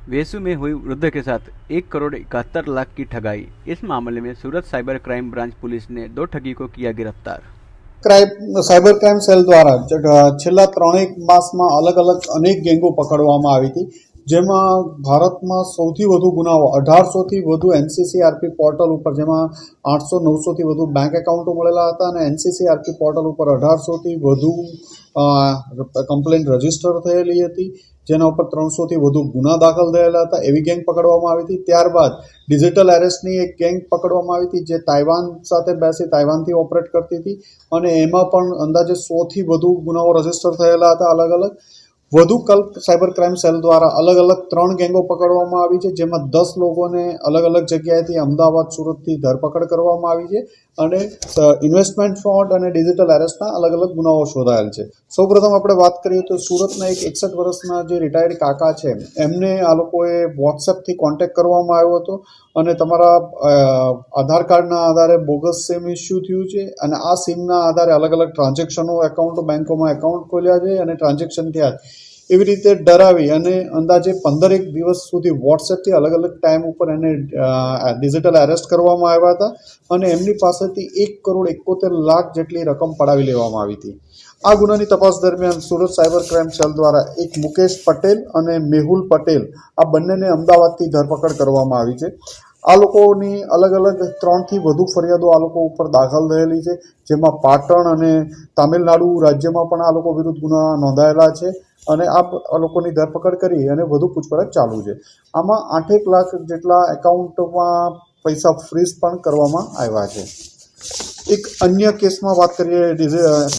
वेसू में हुई वृद्ध के साथ 1 करोड़ 71 लाख की ठगाई। इस मामले में सूरत साइबर क्राइम ब्रांच पुलिस ने 2 ठगी को किया गिरफ्तार। સાયબર ક્રાઇમ સેલ દ્વારા છેલ્લા 3 માસમાં અલગ અલગ અનેક ગેંગો પકડવામાં આવી હતી, જેમાં ભારતમાં સૌથી વધુ ગુનાઓ 1800થી વધુ એનસીસીઆરપી પોર્ટલ ઉપર, જેમાં 800-900થી વધુ બેંક એકાઉન્ટો મળેલા હતા અને એનસીસીઆરપી પોર્ટલ ઉપર 1800થી વધુ કમ્પ્લેન્ટ રજીસ્ટર થયેલી હતી, જેના ઉપર 300થી વધુ ગુના દાખલ થયેલા હતા. એવી ગેંગ પકડવામાં આવી હતી. ત્યારબાદ ડિજિટલ એરેસ્ટની એક ગેંગ પકડવામાં આવી હતી, જે તાઇવાન સાથે બેસી તાઇવાનથી ઓપરેટ કરતી હતી અને એમાં પણ અંદાજે 100થી વધુ ગુનાઓ રજીસ્ટર થયેલા હતા. અલગ અલગ વધુ સાયબર ક્રાઇમ સેલ દ્વારા અલગ અલગ 3 ગેંગો પકડવામાં આવી છે, જેમાં 10 લોકોને અલગ અલગ જગ્યાએથી અમદાવાદ, સુરતથી ધરપકડ કરવામાં આવી છે અને ઇન્વેસ્ટમેન્ટ ફ્રોડ અને ડિજિટલ એરેસ્ટના અલગ અલગ ગુનાઓ શોધાયેલ છે. સૌપ્રથમ આપણે વાત કરીએ તો સુરતના એક 61 વર્ષના જે રિટાયર્ડ કાકા છે, એમને આ લોકોએ વોટ્સએપથી કોન્ટેક્ટ કરવામાં આવ્યો હતો અને તમારા આધાર કાર્ડના આધારે બોગસ સિમ ઇસ્યુ થયું છે અને આ સિમના આધારે અલગ અલગ ટ્રાન્ઝેક્શનો એકાઉન્ટો બેંકોમાં એકાઉન્ટ ખોલ્યા છે અને ટ્રાન્ઝેક્શન થયા. એવી રીતે ડરાવી અને અંદાજે 15 દિવસ સુધી વોટ્સએપથી અલગ અલગ ટાઈમ ઉપર એને ડિજિટલ એરેસ્ટ કરવામાં આવ્યા હતા અને એમની પાસેથી 1,71,00,000 જેટલી રકમ પડાવી લેવામાં આવી હતી. આ ગુનાની તપાસ દરમિયાન સુરત સાયબર ક્રાઇમ સેલ દ્વારા એક મુકેશ પટેલ અને મેહુલ પટેલ, આ બંનેને અમદાવાદથી ધરપકડ કરવામાં આવી છે. આ લોકોની અલગ અલગ 3થી વધુ ફરિયાદો આ લોકો ઉપર દાખલ થયેલી છે, જેમાં પાટણ અને તામિલનાડુ રાજ્યમાં પણ આ લોકો વિરુદ્ધ ગુના નોંધાયેલા છે અને આ લોકોની ધરપકડ કરી અને વધુ પૂછપરછ ચાલુ છે. આમાં 8 લાખ જેટલા એકાઉન્ટમાં પૈસા ફ્રીઝ પણ કરવામાં આવ્યા છે. એક અન્ય કેસમાં વાત કરીએ